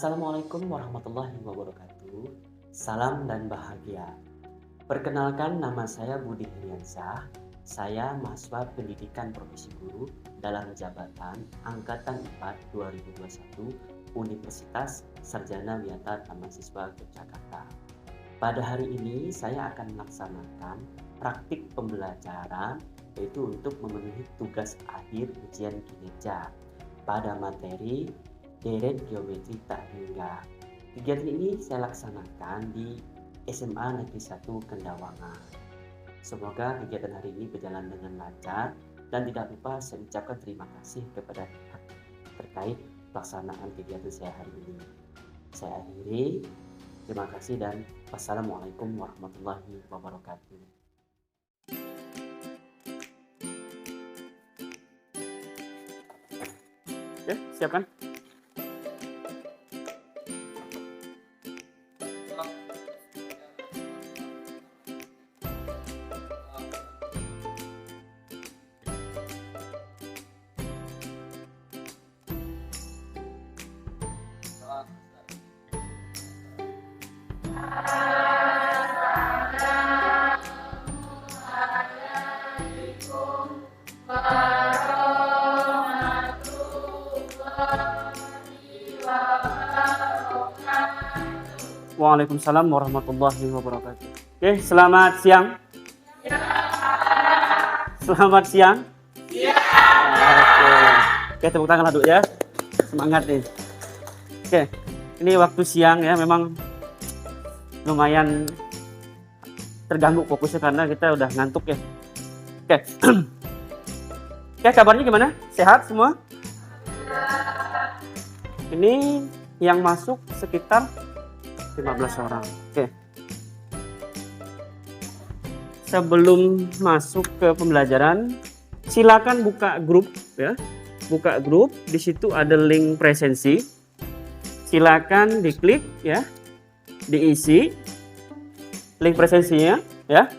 Assalamualaikum warahmatullahi wabarakatuh. Salam dan bahagia. Perkenalkan, nama saya Budi Heriansyah. Saya mahasiswa pendidikan profesi guru dalam jabatan Angkatan 4 2021 Universitas Sarjana Wiyata Taman Siswa Yogyakarta. Pada hari ini saya akan melaksanakan praktik pembelajaran, yaitu untuk memenuhi tugas akhir ujian kinerja pada materi deret geometri tak hingga. Kegiatan ini saya laksanakan di SMA Negeri 1 Kendawangan. Semoga kegiatan hari ini berjalan dengan lancar dan tidak lupa saya ucapkan terima kasih kepada pihak terkait pelaksanaan kegiatan saya hari ini. Saya akhiri, terima kasih dan wassalamualaikum warahmatullahi wabarakatuh. Oke, siapkan. Waalaikumsalam warahmatullahi wabarakatuh. Oke, selamat siang. Selamat siang. Oke, tepuk tangan aduk ya. Semangat nih. Oke, ini waktu siang ya, memang lumayan terganggu fokusnya karena kita udah ngantuk ya. Oke. Oke, kabarnya gimana? Sehat semua? Ini yang masuk sekitar 15 orang. Oke. Sebelum masuk ke pembelajaran, silakan buka grup ya. Buka grup, di situ ada link presensi. Silakan diklik ya. Diisi link presensinya ya.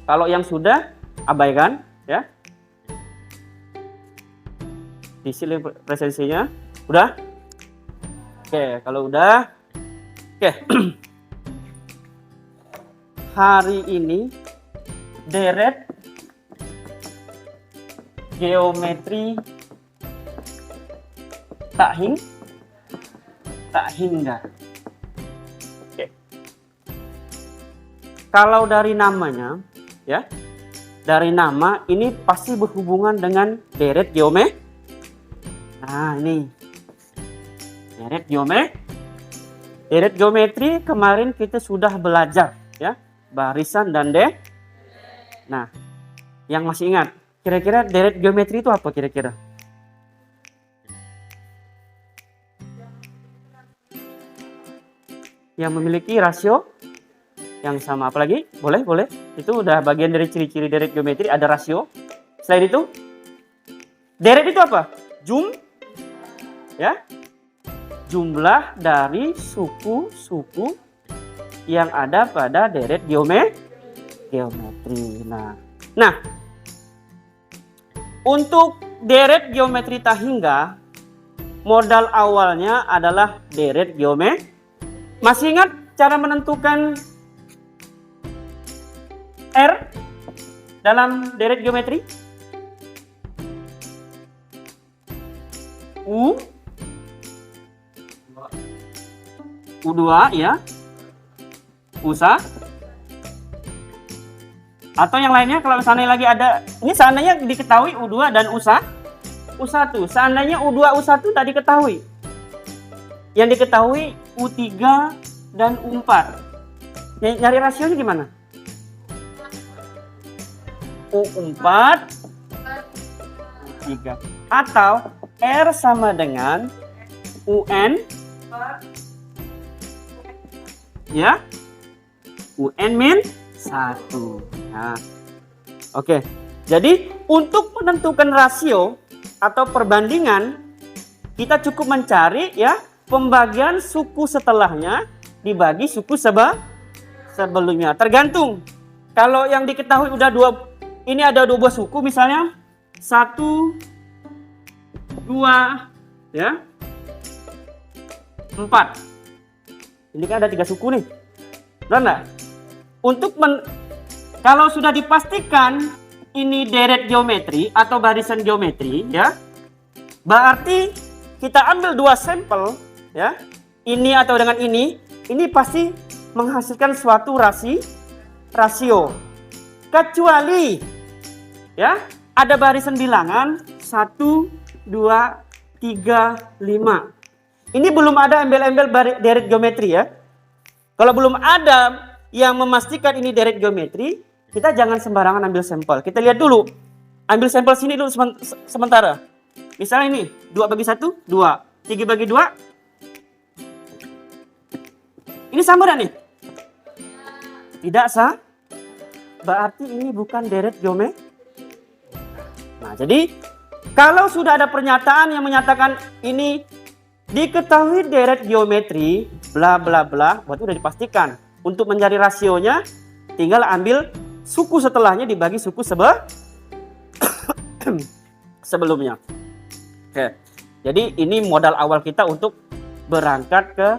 Kalau yang sudah, abaikan ya. Diisi link presensinya. Udah? Oke, kalau udah, oke. Hari ini deret geometri tak hingga. Oke. Kalau dari namanya ya, dari nama ini pasti berhubungan dengan deret geometri. Nah, ini deret geometri. Deret geometri kemarin kita sudah belajar ya, barisan dan Nah, yang masih ingat, kira-kira deret geometri itu apa kira-kira? Yang memiliki rasio yang sama. Apalagi? Boleh. Itu udah bagian dari ciri-ciri deret geometri, ada rasio. Selain itu, deret itu apa? Ya. Jumlah dari suku-suku yang ada pada deret geometri. Nah, untuk deret geometri tak hingga, modal awalnya adalah deret geometri. Masih ingat cara menentukan R dalam deret geometri? U2 ya. U1. Atau yang lainnya kalau seandainya lagi ada, ini seandainya diketahui U2 dan U1. Seandainya U2 U1 tak diketahui. Yang diketahui U3 dan U4. Nyari rasionya gimana? U4 U3 atau R sama dengan UN ya, UN min 1. Nah, oke. Jadi untuk menentukan rasio atau perbandingan, kita cukup mencari ya pembagian suku setelahnya dibagi suku sebelumnya. Tergantung. Kalau yang diketahui udah ini ada 2 suku misalnya 1, 2 ya. 4. Ini kan ada 3 suku nih. Benar nggak? Kalau sudah dipastikan ini deret geometri atau barisan geometri, ya, berarti kita ambil 2 sampel, ya, ini atau dengan ini pasti menghasilkan suatu rasio. Kecuali, ya, ada barisan bilangan 1, 2, 3, 5. Ini belum ada embel-embel deret geometri, ya. Kalau belum ada yang memastikan ini deret geometri, kita jangan sembarangan ambil sampel. Kita lihat dulu. Ambil sampel sini dulu sementara. Misalnya ini, 2 bagi 1, 2. 3 bagi 2. Ini sama dah nih? Tidak sah. Berarti ini bukan deret geometri. Nah, jadi kalau sudah ada pernyataan yang menyatakan ini diketahui deret geometri, bla bla bla, berarti sudah dipastikan. Untuk mencari rasionya, tinggal ambil suku setelahnya dibagi suku sebelumnya. Oke. Jadi ini modal awal kita untuk berangkat ke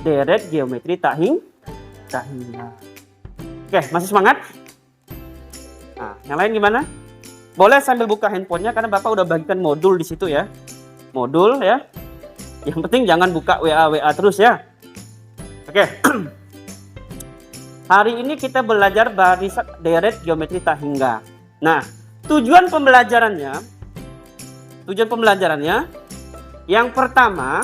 deret geometri tahingga. Oke, masih semangat? Nah, yang lain gimana? Boleh sambil buka handphonenya karena Bapak udah bagikan modul di situ ya. Modul ya. Yang penting jangan buka WA terus ya. Oke. Hari ini kita belajar barisan deret geometri tahingga. Nah, tujuan pembelajarannya yang pertama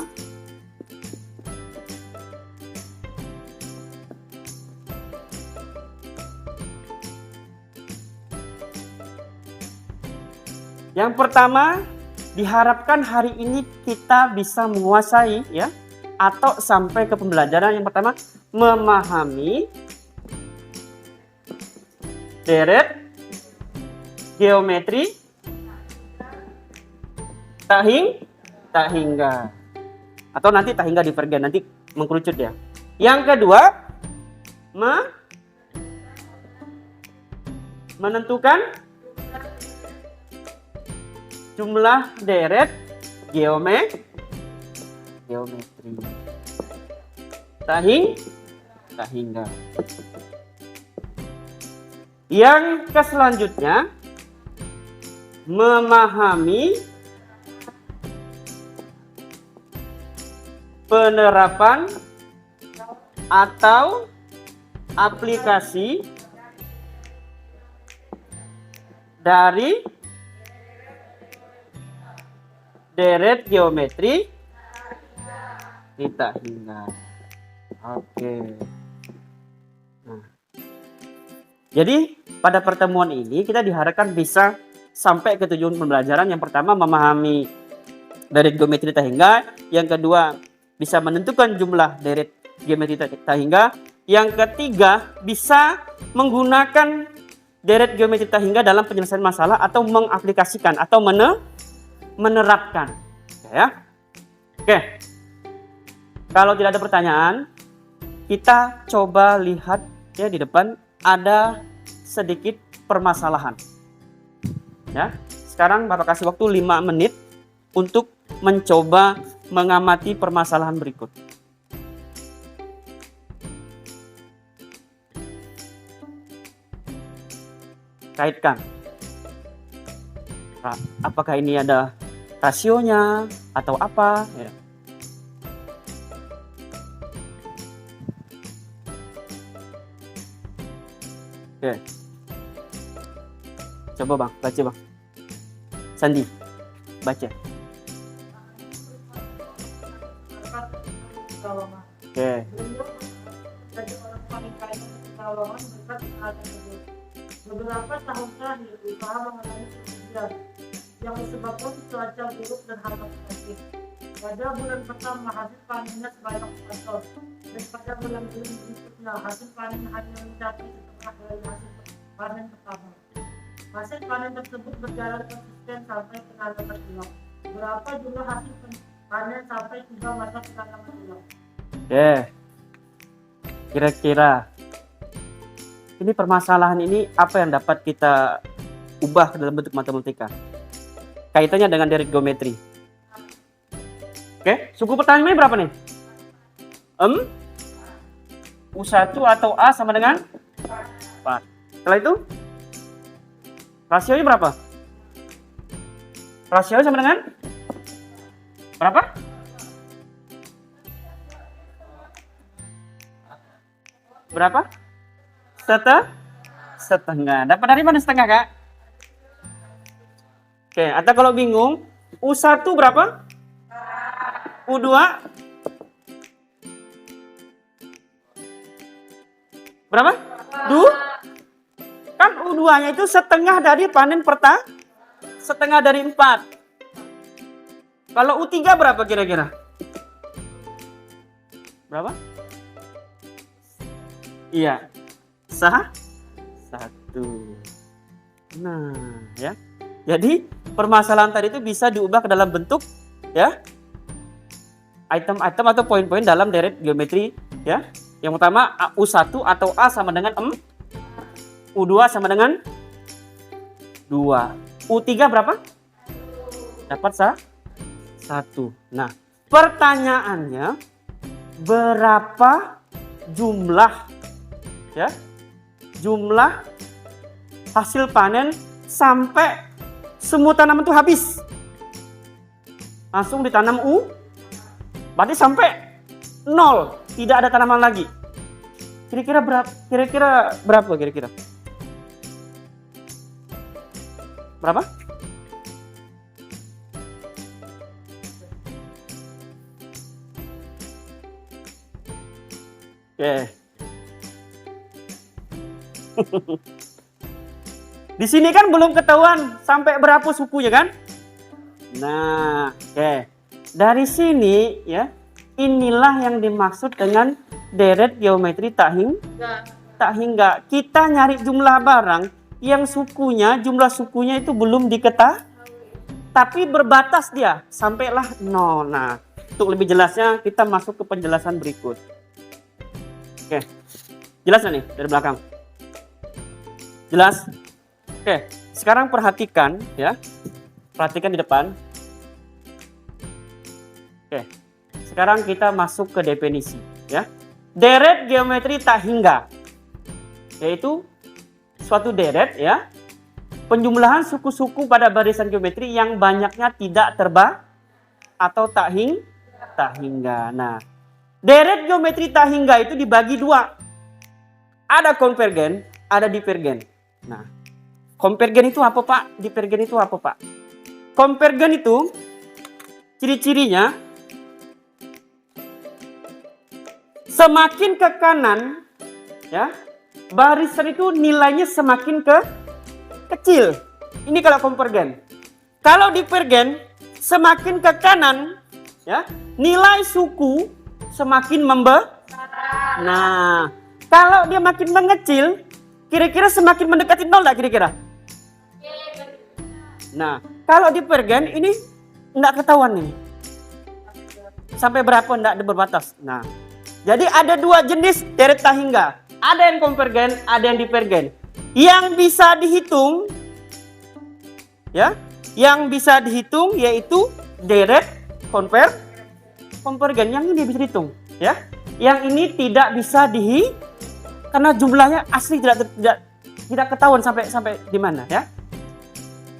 diharapkan hari ini kita bisa menguasai ya, atau sampai ke pembelajaran yang pertama, memahami deret geometri tahingga. Atau nanti tahingga divergen, nanti mengkerucut ya. Yang kedua, menentukan jumlah deret geometri tahingga. Yang selanjutnya, memahami penerapan atau aplikasi dari deret geometri tahingga. Oke. Nah, jadi pada pertemuan ini kita diharapkan bisa sampai ke tujuan pembelajaran. Yang pertama, memahami deret geometri tahingga. Yang kedua, bisa menentukan jumlah deret geometri tahingga. Yang ketiga, bisa menggunakan deret geometri tahingga dalam penyelesaian masalah atau mengaplikasikan atau menerapkan. Ya. Oke. Kalau tidak ada pertanyaan, kita coba lihat ya di depan ada sedikit permasalahan. Ya. Sekarang Bapak kasih waktu 5 menit untuk mencoba mengamati permasalahan berikut. Kaitkan. Apakah ini ada rasionya atau apa? Ya. Oke. Coba Bang, baca Bang. Sandi, baca. Oke. Beberapa tahun terakhir usaha mengalami kerugian yang disebabkan cuaca buruk dan harga penyakit. Pada bulan pertama hasil panennya sebanyak 4 ton, dan pada bulan-bulan berikutnya hasil panen hanya mencapai setengah dari hasil panen pertama. Hasil panen tersebut berjalan konsisten sampai penanaman ulang. Berapa jumlah hasil panen sampai 3 masa penanaman ulang? Oke. Kira-kira ini permasalahan ini apa yang dapat kita ubah dalam bentuk matematika? Kaitannya dengan deret geometri. Oke, suku pertanyaannya berapa nih? U1 atau A sama dengan 4. Setelah itu rasionya berapa? Rasionya sama dengan berapa? Berapa? Setengah. Dapat dari mana setengah, Kak? Oke, atau kalau bingung, U1 berapa? U2 berapa? Kan U2-nya itu setengah dari panen pertama, setengah dari 4. Kalau U3 berapa kira-kira? Berapa? Iya. 1. Nah, ya. Jadi, permasalahan tadi itu bisa diubah ke dalam bentuk, ya, item-item atau poin-poin dalam deret geometri, ya. Yang pertama U1 atau A sama dengan U2 sama dengan 2. U3 berapa? Dapat 1. Nah, pertanyaannya berapa jumlah, ya, jumlah hasil panen sampai semua tanaman itu habis? Langsung ditanam berarti sampai 0, tidak ada tanaman lagi. Kira-kira berapa? Kira-kira? Berapa? Oke. Di sini kan belum ketahuan sampai berapa sukunya kan? Nah, oke. Dari sini ya, inilah yang dimaksud dengan deret geometri tak hingga. Kita nyari jumlah barang yang jumlah sukunya itu belum diketahui, tapi berbatas dia, sampailah 0. Nah, untuk lebih jelasnya kita masuk ke penjelasan berikut. Oke, jelas nggak nih dari belakang? Jelas? Oke, sekarang perhatikan ya. Perhatikan di depan. Oke. Sekarang kita masuk ke definisi ya. Deret geometri tak hingga yaitu suatu deret ya. Penjumlahan suku-suku pada barisan geometri yang banyaknya tidak atau tak hingga. Nah, deret geometri tak hingga itu dibagi 2. Ada konvergen, ada divergen. Nah, konvergen itu apa, Pak? Divergen itu apa, Pak? Konvergen itu ciri-cirinya semakin ke kanan ya, barisan itu nilainya semakin kecil. Ini kalau konvergen. Kalau divergen semakin ke kanan ya, nilai suku semakin Nah, kalau dia makin mengecil, kira-kira semakin mendekati 0 enggak kira-kira? Nah, kalau divergen ini enggak ketahuan nih. Sampai berapa enggak ada berbatas. Nah, jadi ada 2 jenis deret tak hingga. Ada yang konvergen, ada yang divergen. Yang bisa dihitung ya, yang bisa dihitung yaitu deret konvergen. Yang ini bisa dihitung ya. Yang ini tidak bisa karena jumlahnya asli tidak ketahuan sampai di mana ya.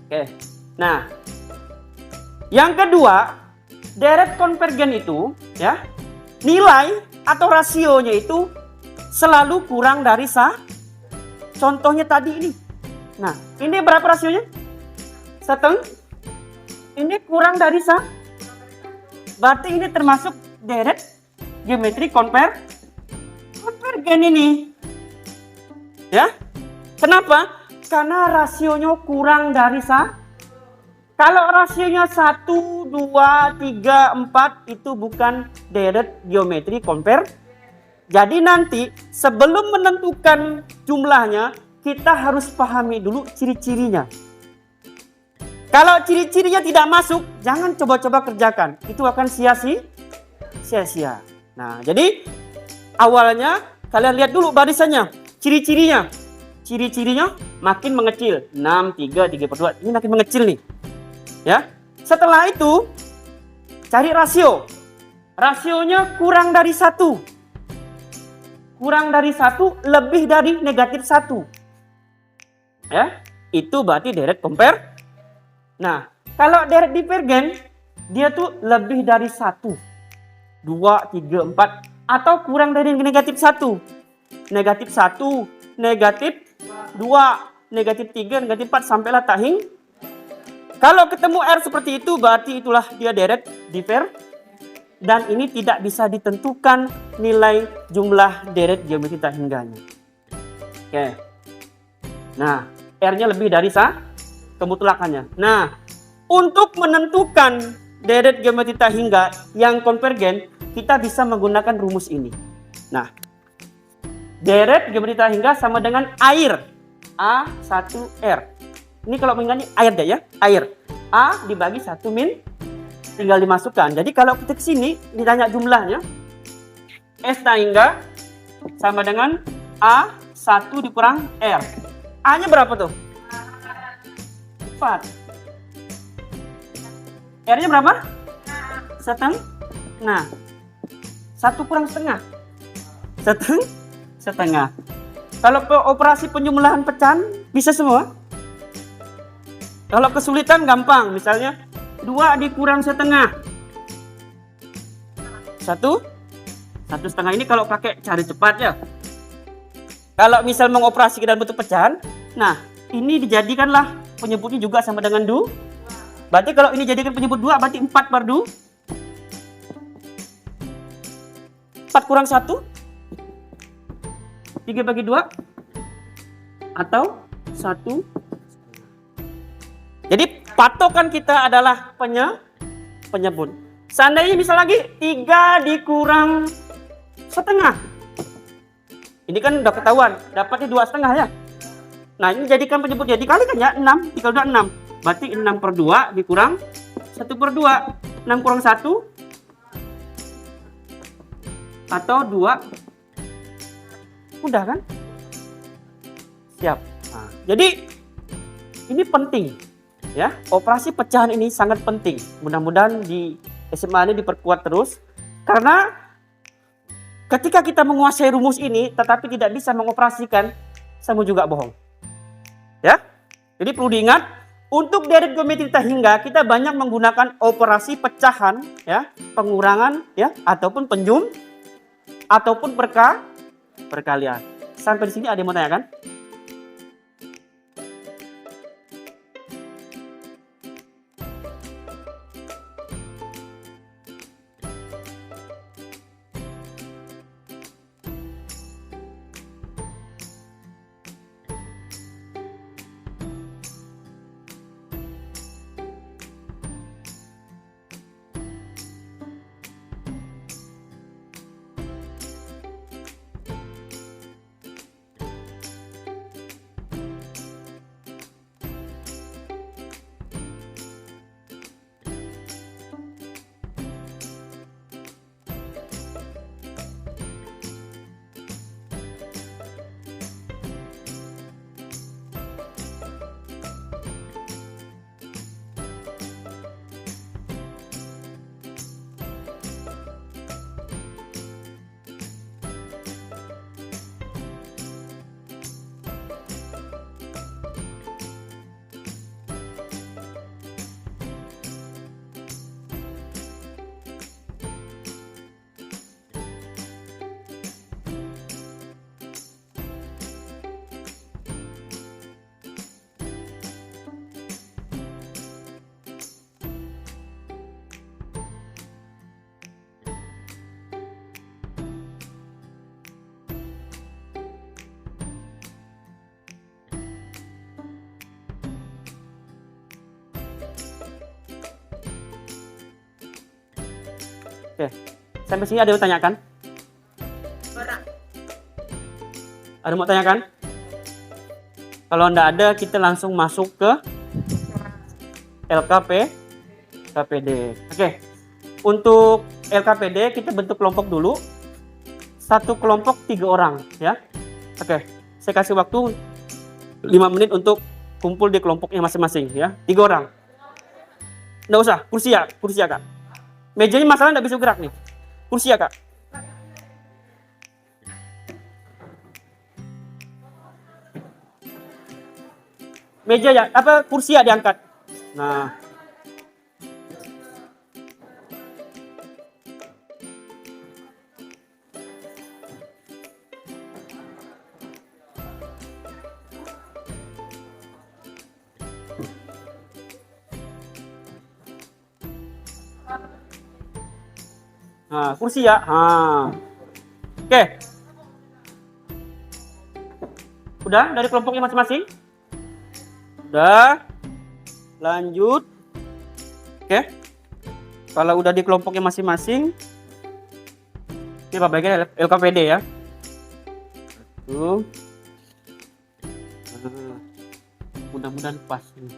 Oke. Nah, yang kedua, deret konvergen itu ya, nilai atau rasionya itu selalu kurang dari contohnya tadi ini. Nah, ini berapa rasionya? Ini kurang dari berarti ini termasuk deret geometri konvergen ini. Ya. Kenapa? Karena rasionya kurang dari kalau rasionya 1, 2, 3, 4 itu bukan deret geometri konvergen. Jadi nanti sebelum menentukan jumlahnya, kita harus pahami dulu ciri-cirinya. Kalau ciri-cirinya tidak masuk, jangan coba-coba kerjakan. Itu akan sia-sia. Nah, jadi awalnya kalian lihat dulu barisannya, ciri-cirinya. Ciri-cirinya makin mengecil. 6, 3, 3/2. Ini makin mengecil nih. Ya. Setelah itu cari rasio. Rasionya kurang dari 1. Kurang dari 1 lebih dari negatif 1. Ya, itu berarti deret compare. Nah, kalau deret divergen, dia tuh lebih dari 1. 2, 3, 4. Atau kurang dari negatif 1. Negatif 1, negatif 2, negatif 3, negatif 4, sampailah tak hingga. Kalau ketemu R seperti itu, berarti itulah dia deret divergen. Dan ini tidak bisa ditentukan nilai jumlah deret geometri tak hingganya. Oke. Nah, R-nya lebih dari kemutlakannya. Nah, untuk menentukan deret geometri tak hingga yang konvergen, kita bisa menggunakan rumus ini. Nah, deret geometri tak hingga sama dengan air. A1R. Ini kalau mengingat air deh ya, air. A dibagi 1 min, tinggal dimasukkan. Jadi kalau kita ke sini ditanya jumlahnya, S tak hingga sama dengan A1 dikurang R. A-nya berapa tuh? 4. R-nya berapa? Setengah. Nah, 1 kurang setengah. Setengah. Kalau ke operasi penjumlahan pecahan bisa semua. Kalau kesulitan gampang, misalnya 2 dikurang setengah. 1 setengah ini kalau pakai cari cepat ya. Kalau misal mengoperasikan dalam bentuk pecahan, nah ini dijadikanlah penyebutnya juga sama dengan 2. Berarti kalau ini jadikan penyebut 2, berarti 4 per 2. 4 kurang 1. 3 bagi 2. Atau 1. Jadi patokan kita adalah penyebut. Seandainya misal lagi 3 dikurang setengah. Ini kan udah ketahuan, dapatnya 2,5 ya. Nah ini jadikan penyebut, jadi kalikan ya 6, 3 udah 6. Berarti 6 per 2 dikurang 1 per 2. 6 kurang 1. Atau 2. Udah kan? Siap. Nah, jadi ini penting. Ya, operasi pecahan ini sangat penting. Mudah-mudahan di SMA ini diperkuat terus. Karena ketika kita menguasai rumus ini tetapi tidak bisa mengoperasikan, sama juga bohong. Ya. Jadi perlu diingat, untuk deret geometri tak hingga kita banyak menggunakan operasi pecahan, ya, pengurangan, ya, ataupun ataupun perkalian. Sampai di sini ada yang mau tanyakan? Oke, sampai sini ada yang tanyakan? Ada mau tanyakan? Kalau enggak ada, kita langsung masuk ke KPD. Oke, untuk LKPD kita bentuk kelompok dulu. Satu kelompok 3 orang, ya. Oke, saya kasih waktu 5 menit untuk kumpul di kelompoknya masing-masing, ya. 3 orang. Enggak usah, kursi ya Kak. Mejanya masalah enggak bisa gerak nih. Kursi ya, Kak? Meja ya, apa kursi ya diangkat. Nah. Nah, kursi ya. Nah. Oke. Udah dari kelompoknya masing-masing? Udah. Lanjut. Oke. Kalau udah di kelompoknya masing-masing, ini bagian LKPD ya. Tuh. Nah, mudah-mudahan pas ini.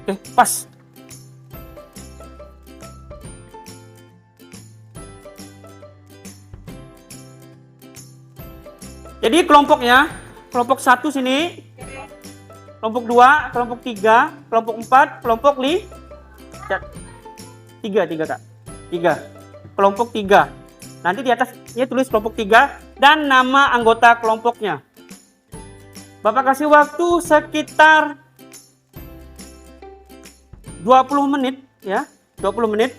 Oke, pas. Jadi kelompoknya, kelompok 1 sini, kelompok 2, kelompok 3, kelompok 4, kelompok 3, Kak. 3. Kelompok 3. Nanti di atasnya tulis kelompok 3 dan nama anggota kelompoknya. Bapak kasih waktu sekitar 20 menit ya, 20 menit.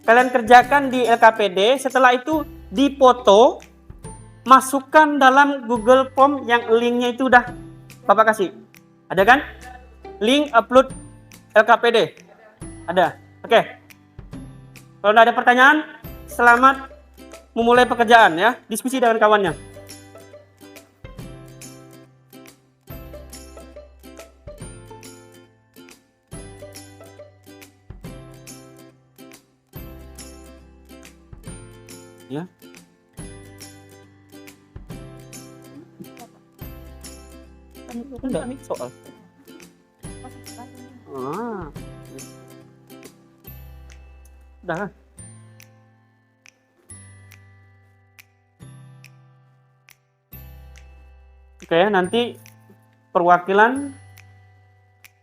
Kalian kerjakan di LKPD, setelah itu dipoto, masukkan dalam Google Form yang linknya itu udah Bapak kasih. Ada kan? Link upload LKPD. Ada. Oke. Kalau tidak ada pertanyaan, selamat memulai pekerjaan ya. Diskusi dengan kawannya. Ya. Enggak nih soal. Udah. Oke, nanti perwakilan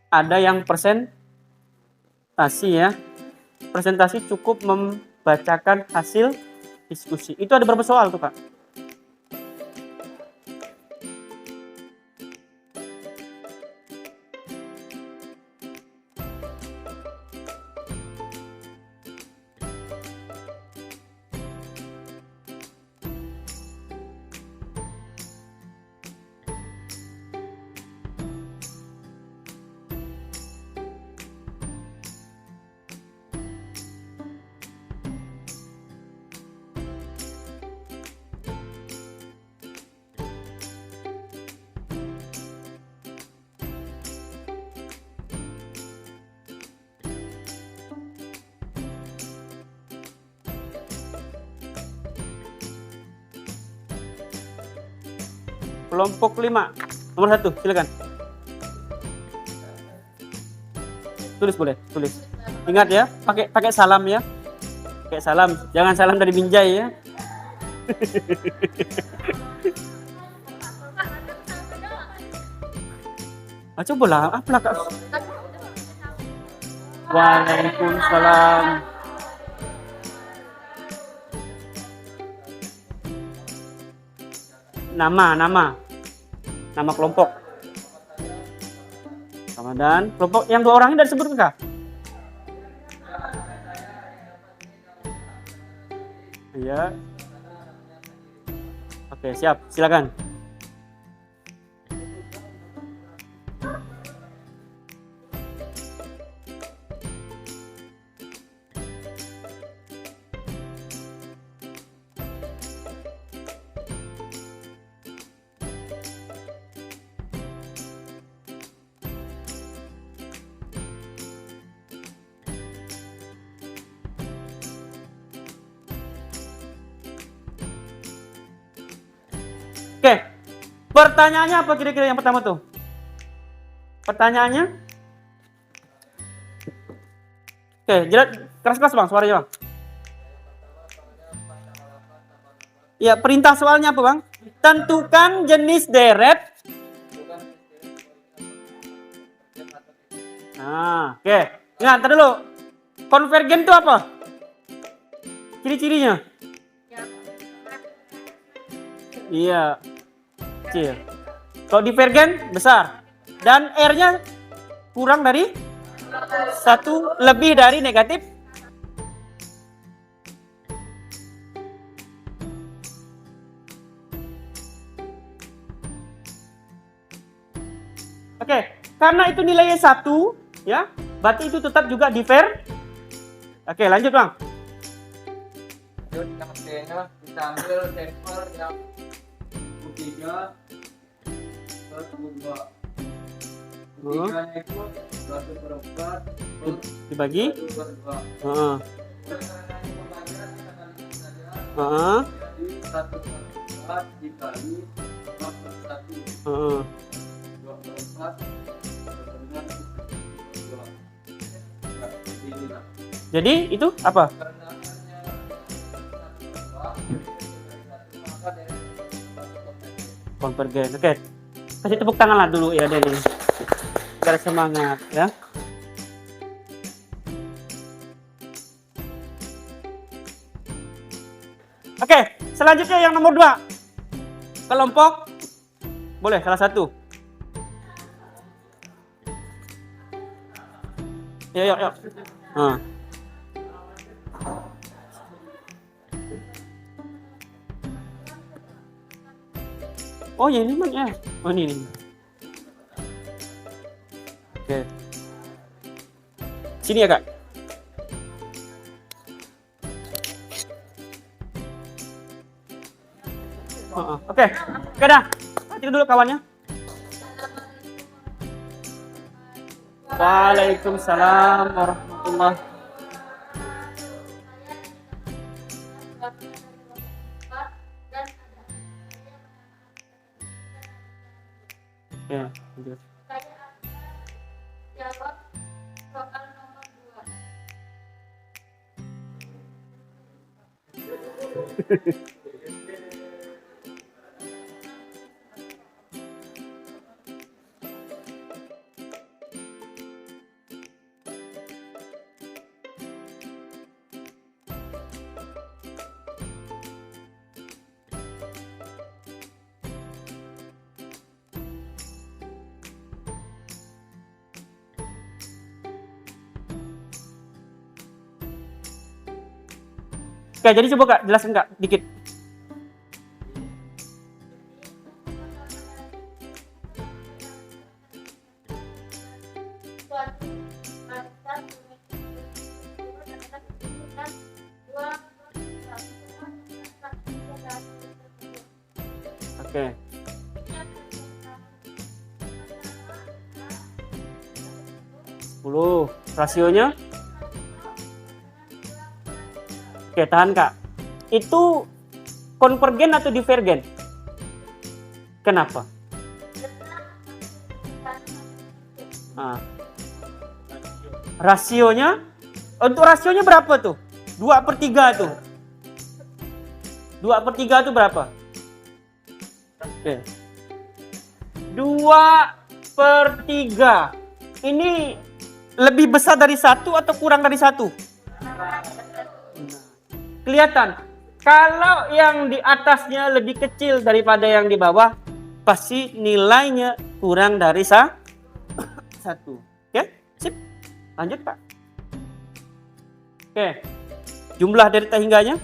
ada yang presentasi ya. Presentasi cukup membacakan hasil diskusi. Itu ada berapa soal tuh, Kak? Kelompok 5, nomor 1, silakan. Tulis boleh, tulis. Ingat ya, pakai salam ya. Pakai salam, jangan salam dari Binjai ya. Coba lah, apalah Kak. Waalaikumsalam. Nama kelompok. Ramadan, kelompok yang 2 orang ini dari sebut Kak? Iya. Oke, siap. Silakan. Oke, pertanyaannya apa kira-kira yang pertama tuh? Pertanyaannya? Oke, jelas keras-keras Bang, suaranya Bang. Ya, perintah soalnya apa Bang? Tentukan jenis deret. Nah, oke. Nah, ntar dulu. Konvergen itu apa? Ciri-cirinya? Iya. Kecil. Kalau divergen besar. Dan R-nya kurang dari 1, lebih dari negatif. Oke, karena itu nilainya 1, ya, berarti itu tetap juga diver. Oke, lanjut Bang. Lanjut yang C-nya kita ambil sampel yang U3 per U2. U3-nya itu 1/4 Dibagi. 1/2. Heeh. Karena ini pembagian kita kalikan saja. Heeh. Jadi 1/4 dikali 2/1. Heeh. 2/4 dengan 2. Nah, ini lah. Jadi itu apa? Kerendahannya 1/2 dari 1 maka dari 1 Konvergen. Oke. Kasih tepuk tangan lah dulu ya Denny. Biar semangat ya. Oke, selanjutnya yang nomor 2. Kelompok boleh salah satu. Yuk. Nah. Oh ya ini ya. Oh ini. Oke. Sini ya Kak. Oke. Oke dah. Perhatikan dulu kawannya. Waalaikumsalam warahmatullahi. Oke, lanjut. Jawab soal nomor 2. Oke, jadi coba Kak, jelasin Kak, dikit. Oke. Sepuluh. Rasionya? Oke, tahan Kak. Itu konvergen atau divergen? Kenapa? Nah. Rasionya? Untuk rasionya berapa tuh? 2/3 tuh. 2/3 itu berapa? Oke. 2/3. Ini lebih besar dari 1 atau kurang dari 1? Kelihatan. Kalau yang di atasnya lebih kecil daripada yang di bawah, pasti nilainya kurang dari 1. Oke, sip. Lanjut Pak. Oke. Jumlah delta hingganya?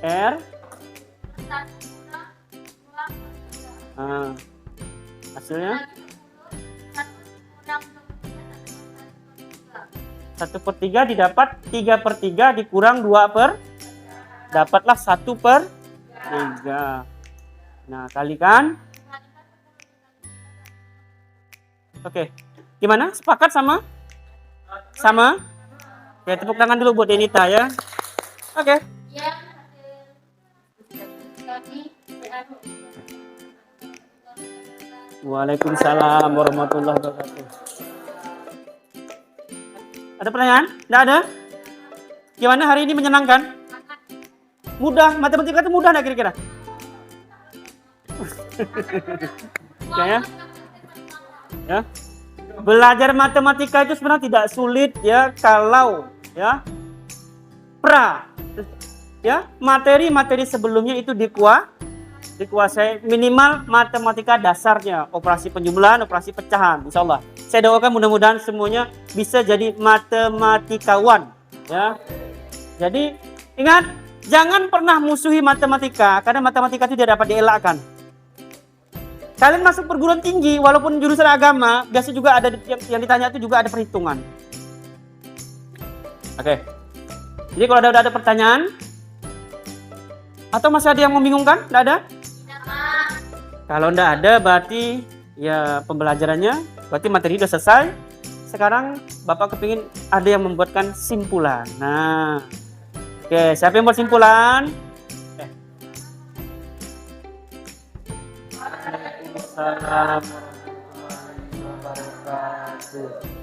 R hasilnya 1/3 didapat 3/3 dikurang 2/, dapatlah 1/3. Nah, kalikan. Oke. Gimana? Sepakat sama? Sama? Ya, tepuk tangan dulu buat Denita ya. Oke. Waalaikumsalam warahmatullahi wabarakatuh. Ada pertanyaan? Tidak ada? Gimana hari ini, menyenangkan? Mudah? Matematika itu mudah nggak kira-kira? Oke ya. Ya. Belajar matematika itu sebenarnya tidak sulit ya kalau ya materi sebelumnya itu dikuasai minimal matematika dasarnya, operasi penjumlahan, operasi pecahan, insya Allah. Saya doakan mudah-mudahan semuanya bisa jadi matematikawan ya. Jadi ingat, jangan pernah musuhi matematika karena matematika itu tidak dapat dielakkan. Kalian masuk perguruan tinggi walaupun jurusan agama, biasa juga ada yang ditanya itu juga ada perhitungan. Oke. Jadi kalau ada pertanyaan atau masih ada yang membingungkan? Tidak ada? Kalau tidak ada berarti ya pembelajarannya, berarti materi sudah selesai. Sekarang Bapak kepingin ada yang membuatkan simpulan. Nah, oke, siapa yang buat simpulan? Waalaikumsalam warahmatullahi wabarakatuh.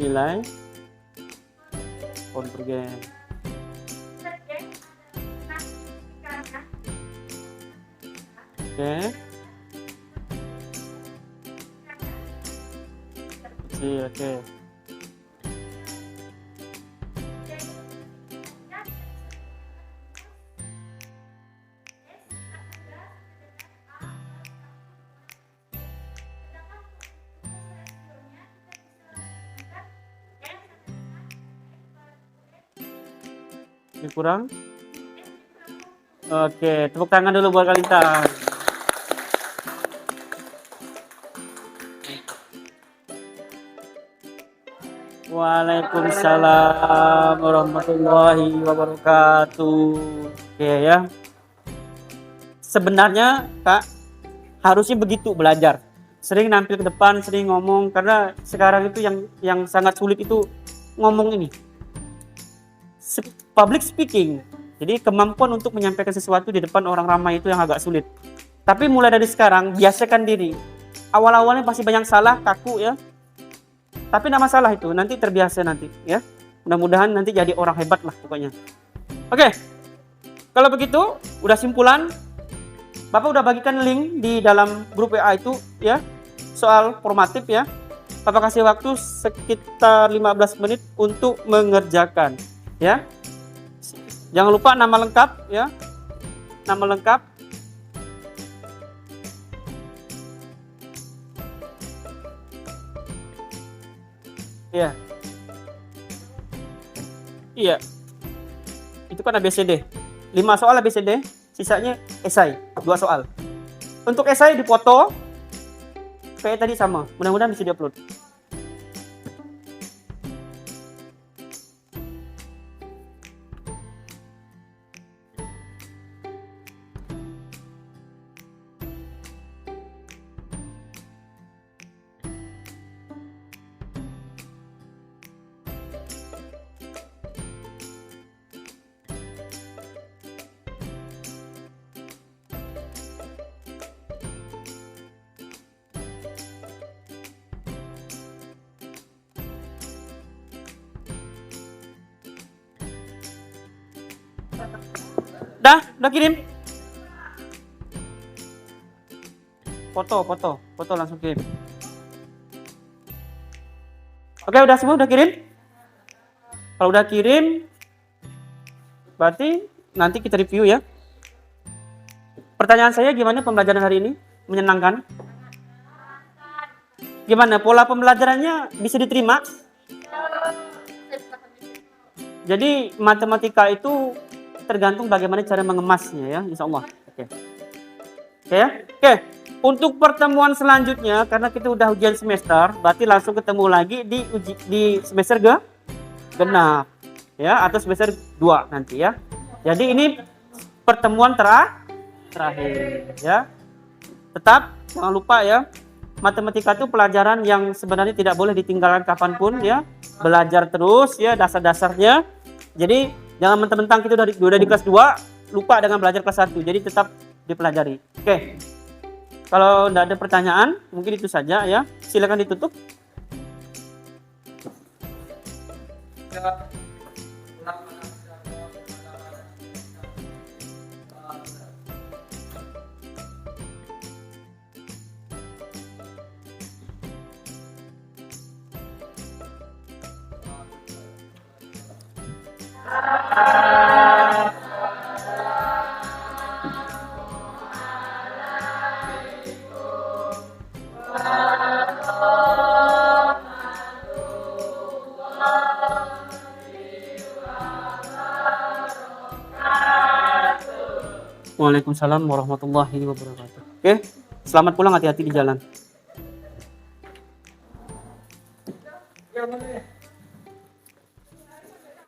Nilai konvergen. Oke. Kecil, oke. Ini kurang. Oke, tepuk tangan dulu buat Kalintang. Waalaikumsalam warahmatullahi wabarakatuh. Oke ya. Sebenarnya Kak, harusnya begitu belajar. Sering nampil ke depan, sering ngomong, karena sekarang itu yang sangat sulit itu ngomong ini. Public speaking. Jadi kemampuan untuk menyampaikan sesuatu di depan orang ramai itu yang agak sulit. Tapi mulai dari sekarang biasakan diri. Awal-awalnya pasti banyak salah, kaku ya. Tapi tidak masalah itu, nanti terbiasa nanti ya. Mudah-mudahan nanti jadi orang hebat lah pokoknya. Oke. Kalau begitu, udah simpulan. Bapak udah bagikan link di dalam grup WA itu ya. Soal formatif ya. Bapak kasih waktu sekitar 15 menit untuk mengerjakan ya. Jangan lupa nama lengkap ya. Nama lengkap. Iya. Iya. Itu kan ABCD. 5 soal ABCD, sisanya esai, 2 soal. Untuk esai dipoto kayak tadi sama. Mudah-mudahan bisa diupload. Udah kirim? Foto langsung kirim. Oke, udah semua udah kirim? Kalau udah kirim, berarti nanti kita review ya. Pertanyaan saya, gimana pembelajaran hari ini? Menyenangkan? Gimana pola pembelajarannya, bisa diterima? Jadi matematika itu tergantung bagaimana cara mengemasnya ya, insya Allah. Oke. Oke. Untuk pertemuan selanjutnya, karena kita udah ujian semester, berarti langsung ketemu lagi di semester genap ya, atau semester 2 nanti ya. Jadi ini pertemuan terakhir ya. Tetap jangan lupa ya, matematika itu pelajaran yang sebenarnya tidak boleh ditinggalkan kapanpun ya. Belajar terus ya dasar-dasarnya. Jadi jangan mentang-mentang kita udah di kelas 2 lupa dengan belajar kelas 1. Jadi tetap dipelajari. Oke. Kalau tidak ada pertanyaan, mungkin itu saja ya. Silakan ditutup. Ya, Waalaikumsalam warahmatullahi wabarakatuh. Oke, selamat pulang, hati-hati di jalan.